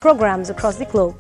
programs across the globe.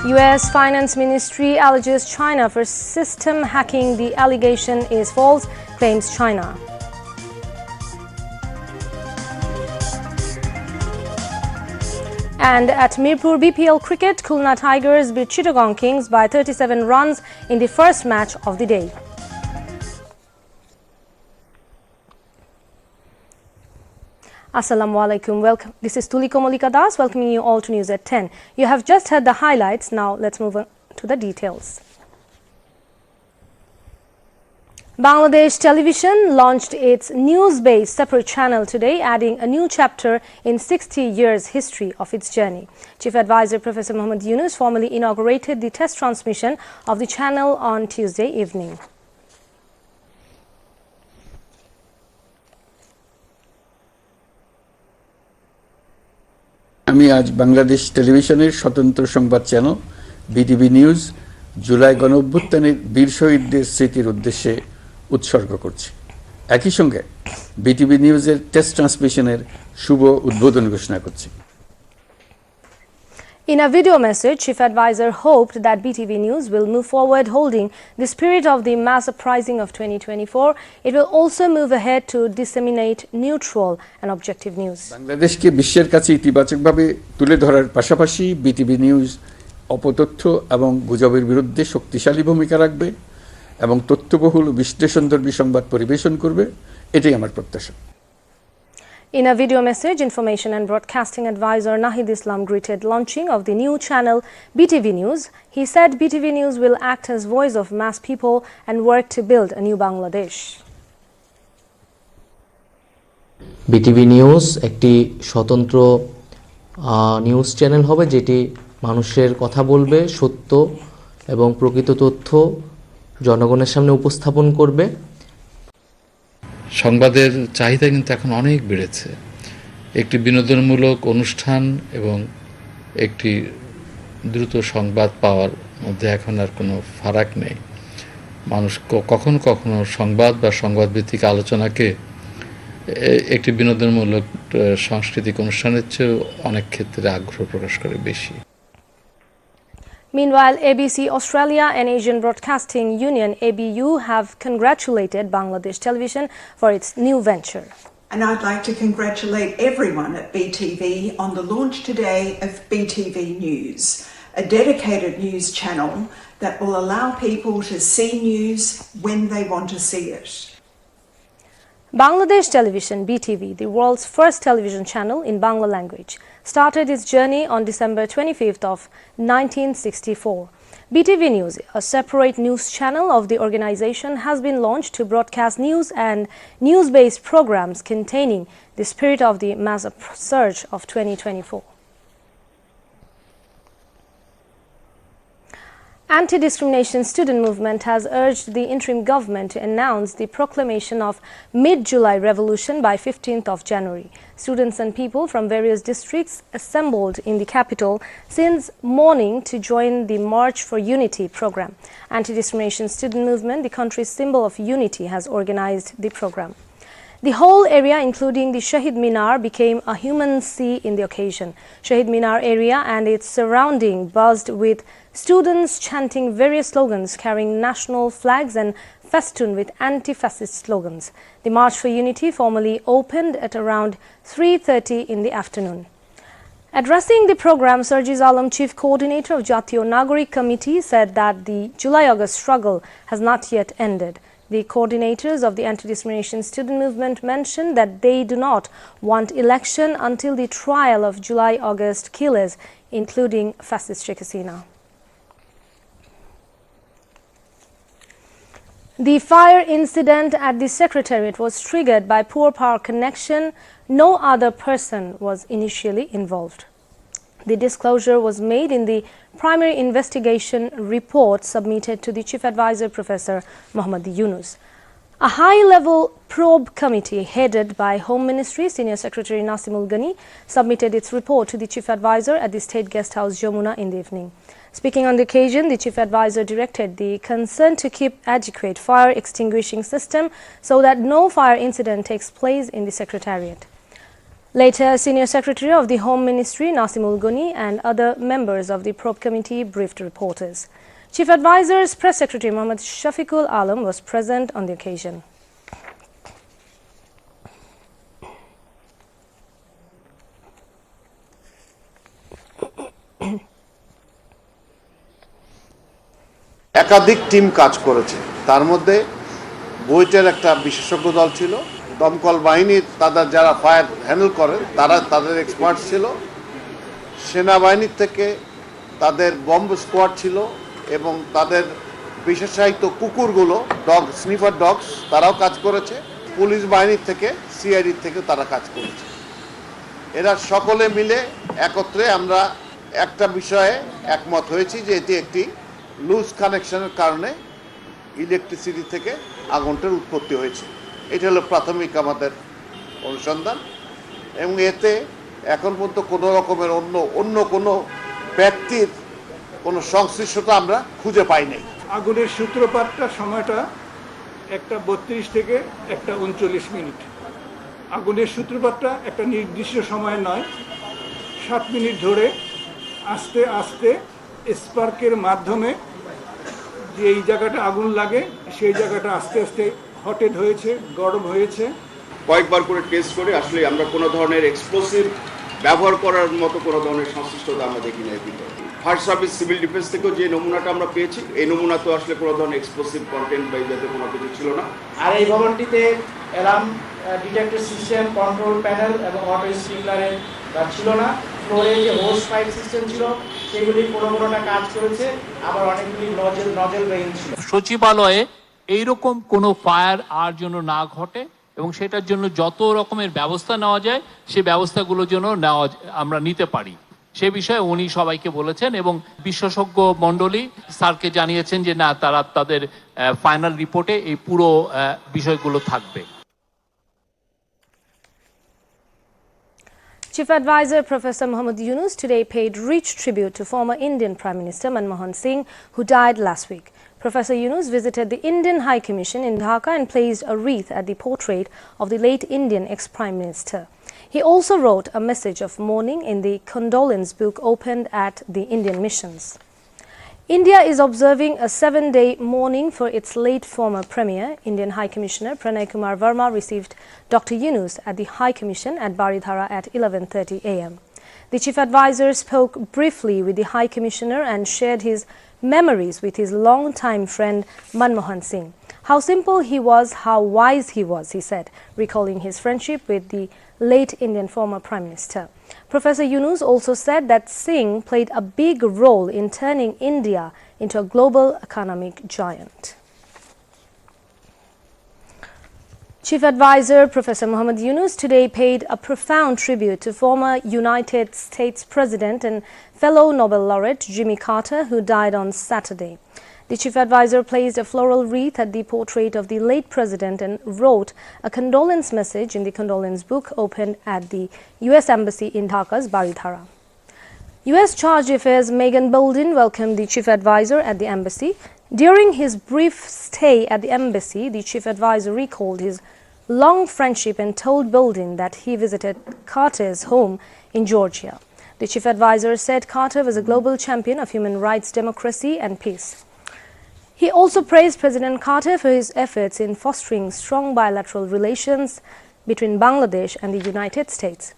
U.S. Finance Ministry alleges China for system hacking. The allegation is false, claims China. And at Mirpur BPL cricket, Khulna Tigers beat Chittagong Kings by 37 runs in the first match of the day. Assalamu alaikum. Welcome. This is Tuliko Molika Das welcoming you all to News at 10. You have just heard the highlights. Now let's move on to the details. Bangladesh Television launched its news-based separate channel today, adding a new chapter in 60 years history of its journey. Chief Advisor Professor Muhammad Yunus formally inaugurated the test transmission of the channel on Tuesday evening. আমি আজ বাংলাদেশ টেলিভিশনের স্বতন্ত্র সংবাদ channel BTV news July গণঅভ্যুত্থানের বীর শহীদদের স্মৃতির উদ্দেশ্যে উৎসর্গ করছি। একই সঙ্গে বিটিভি নিউজের টেস্ট ট্রান্সমিশনের শুভ উদ্বোধন ঘোষণা করছি। In a video message, Chief Advisor hoped that BTV News will move forward holding the spirit of the mass uprising of 2024. It will also move ahead to disseminate neutral and objective news. বাংলাদেশকে বিশ্বের কাছে ইতিবাচকভাবে তুলে ধরার পাশাপাশি BTV news অপতথ্য এবং গুজবের বিরুদ্ধে শক্তিশালী ভূমিকা রাখবে এবং তথ্যবহুল বিশ্লেষণধর্মী সংবাদ পরিবেশন করবে, এটাই আমার প্রত্যাশা। In a video message, Information and Broadcasting Advisor Nahid Islam greeted launching of the new channel BTV News. He said BTV News will act as voice of mass people and work to build a new Bangladesh. BTV News একটি স্বতন্ত্র news channel হবে যেটি মানুষের কথা বলবে, সত্য এবং প্রকৃত তথ্য জনগণের সামনে উপস্থাপন করবে। সংবাদের চাহিদা কিন্তু এখন অনেক বেড়েছে। একটি বিনোদনমূলক অনুষ্ঠান এবং একটি দ্রুত সংবাদ পাওয়ার মধ্যে এখন আর কোনো ফারাক নেই। মানুষ কখনো কখনো সংবাদ বা সংবাদভিত্তিক আলোচনাকে একটি বিনোদনমূলক সাংস্কৃতিক অনুষ্ঠানের চেয়ে অনেক ক্ষেত্রে আগ্রহ প্রকাশ করে বেশি। Meanwhile, ABC Australia and Asian Broadcasting Union ABU have congratulated Bangladesh Television for its new venture. And I'd like to congratulate everyone at BTV on the launch today of BTV News, a dedicated news channel that will allow people to see news when they want to see it. Bangladesh Television BTV, the world's first television channel in Bangla language, started its journey on December 25th of 1964. BTV News, a separate news channel of the organization, has been launched to broadcast news and news-based programs containing the spirit of the mass surge of 2024. Anti-discrimination student movement has urged the interim government to announce the proclamation of mid-July revolution by 15th of January. Students and people from various districts assembled in the capital since morning to join the March for Unity program. Anti-discrimination student movement, the country's symbol of unity, has organized the program. The whole area, including the Shahid Minar, became a human sea in the occasion. Shahid Minar area and its surrounding buzzed with students chanting various slogans, carrying national flags and festooned with anti-fascist slogans. The March for Unity formally opened at around 3:30 in the afternoon. Addressing the program, Sarjiz Alam, chief coordinator of Jatiyo Nagorik Committee, said that the July-August struggle has not yet ended. The coordinators of the anti-discrimination student movement mentioned that they do not want election until the trial of July-August killers, including fascist Sheikh Hasina. The fire incident at the Secretariat was triggered by poor power connection. No other person was initially involved. The disclosure was made in the primary investigation report submitted to the Chief Advisor Professor Muhammad Yunus. A high-level probe committee headed by Home Ministry Senior Secretary Nasimul Ghani submitted its report to the Chief Advisor at the State Guest House Jamuna in the evening. Speaking on the occasion, the Chief Advisor directed the concern to keep adequate fire extinguishing system so that no fire incident takes place in the Secretariat. Later, Senior Secretary of the Home Ministry Nasimul Goni and other members of the probe committee briefed reporters. Chief Advisor's Press Secretary Mohammad Shafiqul Alam was present on the occasion. একাধিক team কাজ করেছে, তার মধ্যে বুয়েটের একটা বিশেষজ্ঞ দল ছিল, দমকল বাহিনীর তাদের যারা ফায়ার হ্যান্ডেল করেন তারা তাদের এক্সপার্ট ছিল, সেনাবাহিনীর থেকে তাদের বম্ব স্কোয়াড ছিল এবং তাদের বিশেষায়িত কুকুরগুলো ডগ স্নিফার ডগস তারাও কাজ করেছে, পুলিশ বাহিনীর থেকে সিআইডির থেকে তারা কাজ করেছে। এরা সকলে মিলে একত্রে আমরা একটা বিষয়ে একমত হয়েছি যে এটি একটি লুজ কানেকশনের কারণে ইলেকট্রিসিটি থেকে আগুনটার উৎপত্তি হয়েছে। এটা হলো প্রাথমিক আমাদের অনুসন্ধান এবং এতে এখন পর্যন্ত কোনো রকমের অন্য কোনো ব্যক্তির কোনো সংশ্লিষ্টতা আমরা খুঁজে পাই নাই। আগুনের সূত্রপাতটা সময়টা 1:32 থেকে 1:39 মিনিট। আগুনের সূত্রপাতটা একটা নির্দিষ্ট সময় নয়, 7 মিনিট ধরে আস্তে আস্তে স্পার্কের মাধ্যমে যে এই জায়গাটা আগুন লাগে সেই জায়গাটা আস্তে আস্তে হটেড হয়েছে, গরম হয়েছে। কয়েকবার করে টেস্ট করে আসলে আমরা কোনো ধরনের এক্সপ্লোসিভ ব্যবহার করার মতো কোনো ধরনের সংশ্লিষ্টতা আমরা দেখি না। ফায়ার সার্ভিস সিভিল ডিফেন্স থেকেও যে নমুনাটা আমরা পেয়েছি এই নমুনা তো আসলে কোনো ধরনের এক্সপ্লোসিভ কন্টেন্ট বা যাতে কোনো কিছু ছিল না। আর এই ভবনটিতে alarm detector system, control panel এবং অটো স্প্রিংলারের ছিল না। ফ্লোরে যে হোস পাইপ সিস্টেম ছিল সেগুলি কোনোটা কাজ করেছে, আবার অনেকগুলি নজল রেইন ছিল। সচিবালয়ে এইরকম কোনো ফায়ার আর যেন না ঘটে এবং সেটার জন্য যত রকমের ব্যবস্থা নেওয়া যায় সেই ব্যবস্থাগুলোর জন্য আমরা নিতে পারি সে বিষয়ে উনি সবাইকে বলেছেন এবং বিশেষজ্ঞ মণ্ডলী স্যারকে জানিয়েছেন যে না, তারা তাদের ফাইনাল রিপোর্টে এই পুরো বিষয়গুলো থাকবে। Chief Advisor Professor Muhammad Yunus today paid rich tribute to former Indian Prime Minister Manmohan Singh, who died last week. Professor Yunus visited the Indian High Commission in Dhaka and placed a wreath at the portrait of the late Indian ex-Prime Minister. He also wrote a message of mourning in the condolence book opened at the Indian missions. India is observing a 7-day mourning for its late former Premier. Indian High Commissioner Pranay Kumar Verma received Dr. Yunus at the High Commission at Baridhara at 11:30 a.m. The Chief Advisor spoke briefly with the High Commissioner and shared his memories with his long-time friend Manmohan Singh. How simple he was, how wise he was, he said, recalling his friendship with the late Indian former Prime Minister. Professor Yunus also said that Singh played a big role in turning India into a global economic giant. Chief Advisor Professor Muhammad Yunus today paid a profound tribute to former United States President and fellow Nobel laureate Jimmy Carter, who died on Saturday. The Chief Advisor placed a floral wreath at the portrait of the late President and wrote a condolence message in the condolence book opened at the U.S. Embassy in Dhaka's Baridhara. U.S. Charge d'Affaires Megan Boldin welcomed the Chief Advisor at the embassy. During his brief stay at the embassy, the Chief Advisor recalled his long friendship and told Boldin that he visited Carter's home in Georgia. The Chief Advisor said Carter was a global champion of human rights, democracy and peace. He also praised President Carter for his efforts in fostering strong bilateral relations between Bangladesh and the United States.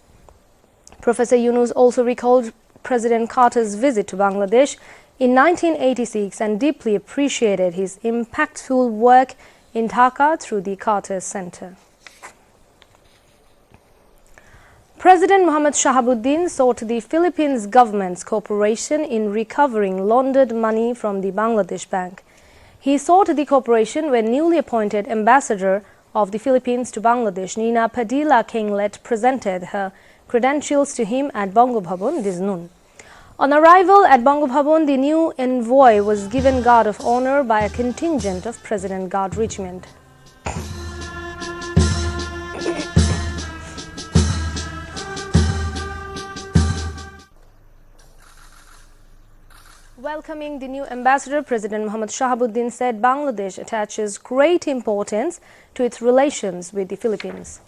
Professor Yunus also recalled President Carter's visit to Bangladesh in 1986 and deeply appreciated his impactful work in Dhaka through the Carter Center. President Mohammad Shahabuddin sought the Philippines government's cooperation in recovering laundered money from the Bangladesh Bank. He sought the cooperation when newly appointed ambassador of the Philippines to Bangladesh, Nina Padilla Kinglet, presented her credentials to him at Bongo Bhavan this noon. On arrival at Bongo Bhavan, the new envoy was given guard of honor by a contingent of President Guard Regiment. Welcoming the new ambassador, President Mohammad Shahabuddin said Bangladesh attaches great importance to its relations with the Philippines.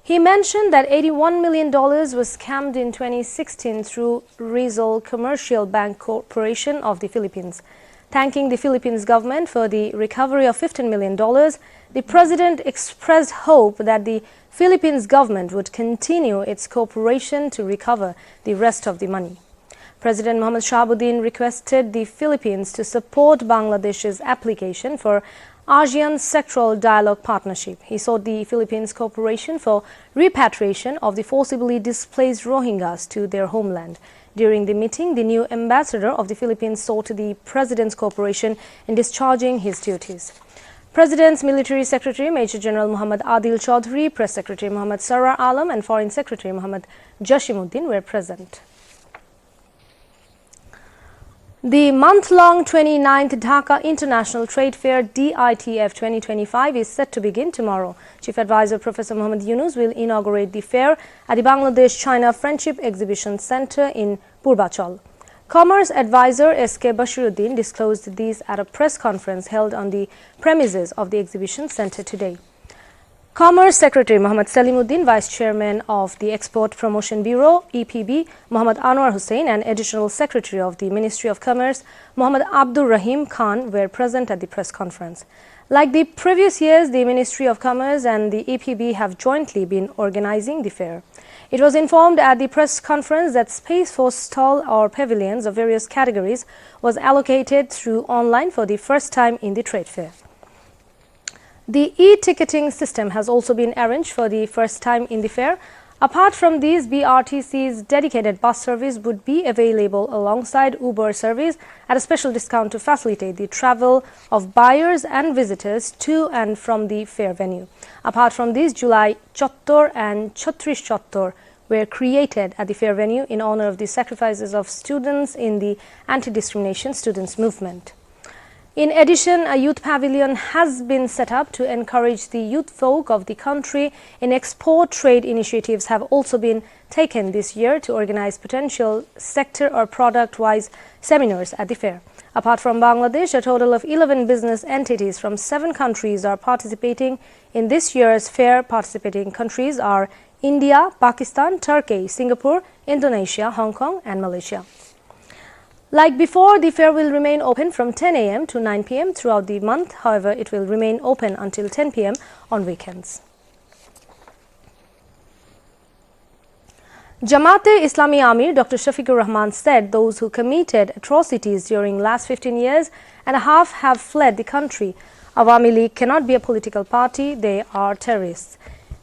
He mentioned that $81 million was scammed in 2016 through Rizal Commercial Bank Corporation of the Philippines. Thanking the Philippines government for the recovery of $15 million, the president expressed hope that the Philippines government would continue its cooperation to recover the rest of the money. President Mohammad Shahabuddin requested the Philippines to support Bangladesh's application for ASEAN Sectoral Dialogue Partnership. He sought the Philippines' cooperation for repatriation of the forcibly displaced Rohingyas to their homeland. During the meeting, the new ambassador of the Philippines sought the president's cooperation in discharging his duties. President's Military Secretary Major General Muhammad Adil Chaudhry, Press Secretary Muhammad Sarar Alam and Foreign Secretary Muhammad Jashimuddin were present. The month-long 29th Dhaka International Trade Fair DITF 2025 is set to begin tomorrow. Chief Advisor Professor Muhammad Yunus will inaugurate the fair at the Bangladesh-China Friendship Exhibition Center in Purbachal. Commerce Advisor S.K. Bashiruddin disclosed these at a press conference held on the premises of the exhibition center today. Commerce Secretary Muhammad Salimuddin, Vice Chairman of the Export Promotion Bureau (EPB), Muhammad Anwar Hussain, and Additional Secretary of the Ministry of Commerce, Muhammad Abdur Rahim Khan, were present at the press conference. Like the previous years, the Ministry of Commerce and the EPB have jointly been organizing the fair. It was informed at the press conference that space for stall or pavilions of various categories was allocated through online for the first time in the trade fair. The e-ticketing system has also been arranged for the first time in the fair. Apart from these, BRTC's dedicated bus service would be available alongside Uber service at a special discount to facilitate the travel of buyers and visitors to and from the fair venue. Apart from these, Julai Chottor and Chhatrish Chottor were created at the fair venue in honor of the sacrifices of students in the anti-discrimination students movement. In addition, a youth pavilion has been set up to encourage the youth folk of the country in export trade. Initiatives have also been taken this year to organize potential sector or product-wise seminars at the fair. Apart from Bangladesh, a total of 11 business entities from 7 countries are participating in this year's fair. Participating countries are India, Pakistan, Turkey, Singapore, Indonesia, Hong Kong and Malaysia. Like before, the fair will remain open from 10 a.m. to 9 p.m. throughout the month. However, it will remain open until 10 p.m. on weekends. Jamaat-e-Islami Amir Dr. Shafiqur Rahman said those who committed atrocities during last 15 years and a half have fled the country. Awami League cannot be a political party, they are terrorists.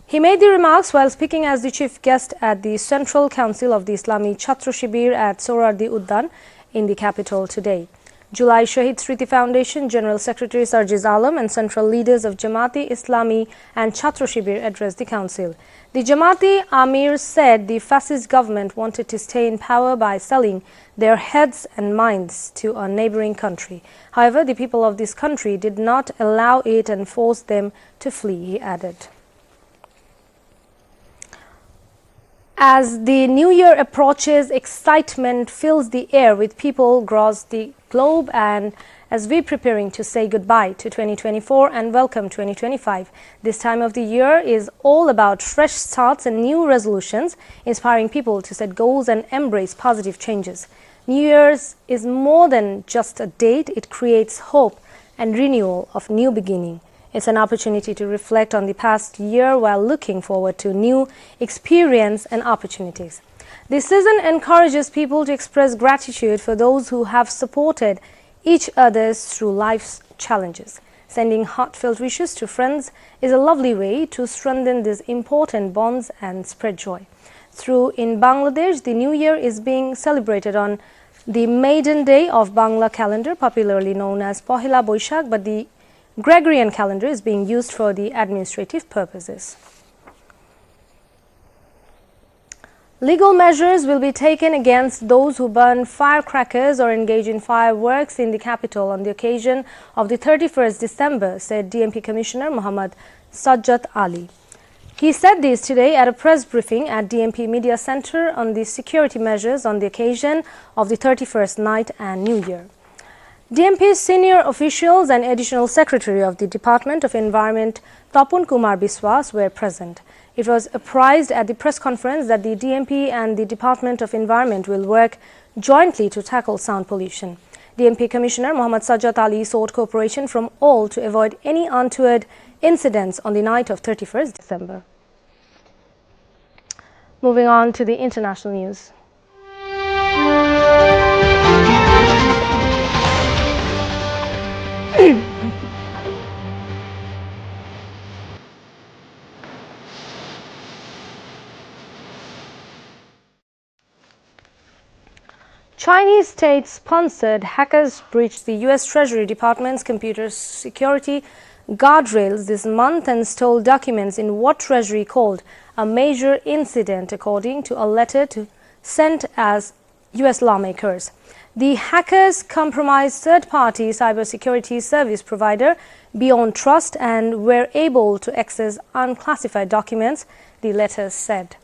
He made the remarks while speaking as the chief guest at the Central Council of the Islami Chhatra Shibir at Sohrabdi Uddan in the capital today. Julai Shahid Sriti Foundation General Secretary Sarjiz Alam and central leaders of Jamaat-e-Islami and Chhatra Shibir addressed the council. The Jamaati Amir said the fascist government wanted to stay in power by selling their heads and minds to a neighboring country. However, the people of this country did not allow it and forced them to flee, he added. As the new year approaches, excitement fills the air with people across the globe, and as we're preparing to say goodbye to 2024 and welcome 2025, this time of the year is all about fresh starts and new resolutions, inspiring people to set goals and embrace positive changes. New Year's is more than just a date, it creates hope and renewal of new beginning. It's an opportunity to reflect on the past year while looking forward to new experience and opportunities. This season encourages people to express gratitude for those who have supported each other through life's challenges. Sending heartfelt wishes to friends is a lovely way to strengthen these important bonds and spread joy. In Bangladesh, the New Year is being celebrated on the maiden day of Bangla calendar, popularly known as Pohila Boishakh, but the Gregorian calendar is being used for the administrative purposes. Legal measures will be taken against those who burn firecrackers or engage in fireworks in the capital on the occasion of the 31st December, said DMP Commissioner Muhammad Sajjad Ali. He said this today at a press briefing at DMP Media Center on the security measures on the occasion of the 31st night and New Year. DMP's senior officials and Additional Secretary of the Department of Environment, Tapun Kumar Biswas, were present. It was apprised at the press conference that the DMP and the Department of Environment will work jointly to tackle sound pollution. DMP Commissioner Mohammad Sajjad Ali sought cooperation from all to avoid any untoward incidents on the night of 31st December. Moving on to the international news. Chinese state-sponsored hackers breached the U.S. Treasury Department's computer security guardrails this month and stole documents in what Treasury called a major incident, according to a letter sent as U.S. lawmakers. The hackers compromised third-party cybersecurity service provider Beyond Trust and were able to access unclassified documents, the letter said.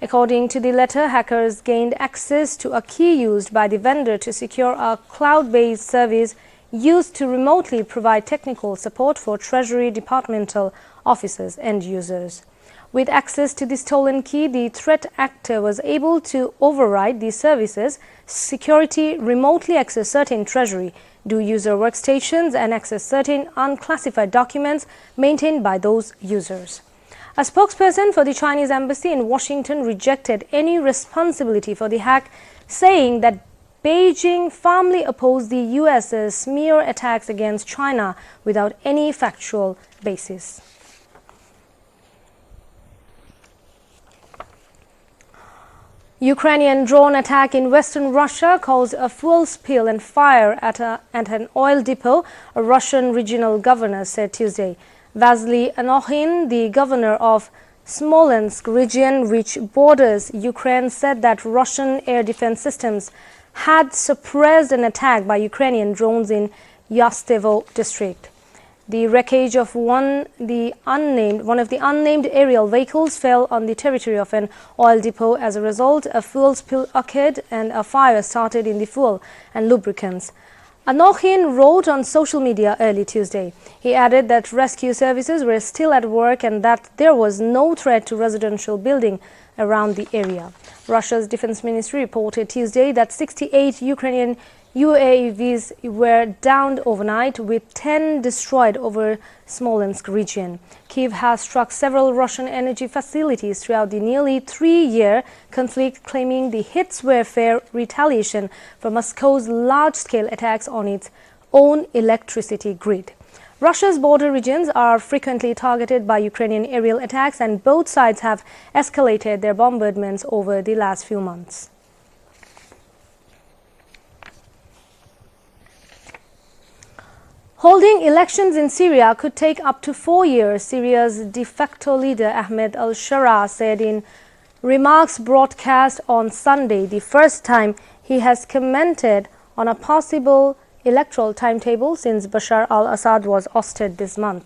According to the letter, hackers gained access to a key used by the vendor to secure a cloud-based service used to remotely provide technical support for Treasury departmental officers and users. With access to the stolen key, the threat actor was able to override the service's security, remotely access certain Treasury, do user workstations, and access certain unclassified documents maintained by those users. A spokesperson for the Chinese embassy in Washington rejected any responsibility for the hack, saying that Beijing firmly opposed the U.S.'s smear attacks against China without any factual basis. Ukrainian drone attack in western Russia caused a fuel spill and fire at an oil depot, a Russian regional governor said Tuesday. Vasily Anokhin, the governor of Smolensk region, which borders Ukraine, said that Russian air defense systems had suppressed an attack by Ukrainian drones in Yastevo district. The wreckage of one of the unnamed aerial vehicles fell on the territory of an oil depot. As a result, a fuel spill occurred and a fire started in the fuel and lubricants. Anokhin wrote on social media early Tuesday. He added that rescue services were still at work and that there was no threat to residential building around the area. Russia's defense ministry reported Tuesday that 68 Ukrainian UAVs were downed overnight, with 10 destroyed over Smolensk region. Kyiv has struck several Russian energy facilities throughout the nearly 3-year conflict, claiming the hits were fair retaliation for Moscow's large-scale attacks on its own electricity grid. Russia's border regions are frequently targeted by Ukrainian aerial attacks, and both sides have escalated their bombardments over the last few months. Holding elections in Syria could take up to 4 years, Syria's de facto leader Ahmed al-Sharaa said in remarks broadcast on Sunday, the first time he has commented on a possible electoral timetable since Bashar al-Assad was ousted this month.